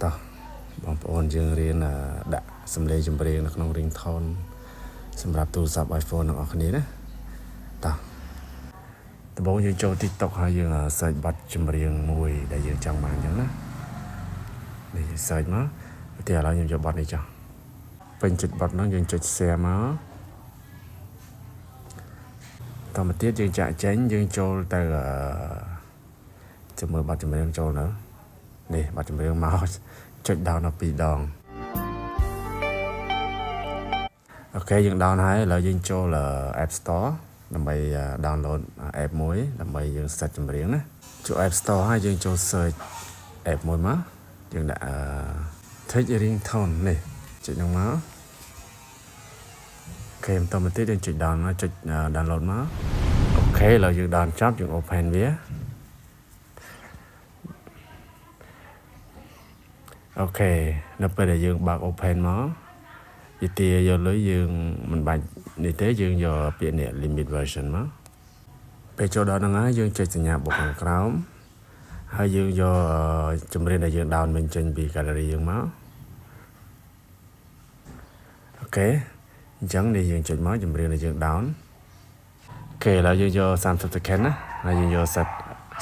តោះបងប្អូនយើងរៀនដាក់សំឡេងចម្រៀងនៅក្នុង ringtone សម្រាប់ទូរស័ព្ទ iPhone ទាំងអស់គ្នាណាតោះដំបូងយើងចូល TikTok ហើយយើង search បទចម្រៀងមួយដែលយើងចង់បានអញ្ចឹងណានេះ search មកឧទាហរណ៍ខ្ញុំយកបទនេះចុះពេញចុចបទហ្នឹងយើងចុច share មកតមកទៀតយើងចាក់ចេញយើងចូលទៅចាំមើលបទចម្រៀងចូលនៅនេះបទចម្រៀងមកចុច down ដល់2ដងអូខេយើង down ហើយឥឡូវយើងចូល App Store ដើម្បី download app មួយដើម្បីយើង set ចម្រៀងណាចូល App Store ហើយយើងចូល search app មួយមកយើងដាក់Take ringtone នេះចុចហ្នឹងមកអូខេបន្តមកទៀតយើងចុច down មកចុច download មកអូខេឥឡូវយើង down ចប់យើង open វាអូខេនៅពេលដែលយើងបើក open មកវាទាយកលុយយើងមិនបាច់នេះទេយើងយកពាក្យនេះ limit version មកពេលចូលដល់ហ្នឹងហើយយើងចុចសញ្ញាបុកខាងក្រោមហើយយើងយកចម្រៀងដែលយើង down វិញចេញពី gallery យើងមកអូខេអញ្ចឹងនេះយើងចុចមកចម្រៀងដែលយើង down អូខេឥឡូវយើងយក30 second ណាហើយយើងយក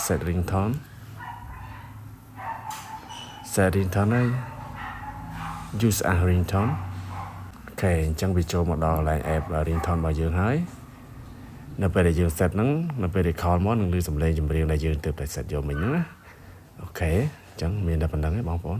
set ringtone ហើយ use as ringtone អូខេអញ្ចឹងវាចូលមកដល់កន្លែង app ringtone របស់យើងហើយនៅពេលដែលយើង set ហ្នឹងនៅពេលដែល call មកនឹងឮសំឡេងចម្រៀងដែលយើងទើបតែ set យកមិញហ្នឹងណាអូខេអញ្ចឹងមានតែប៉ុណ្្នឹងឯងបងប្អូន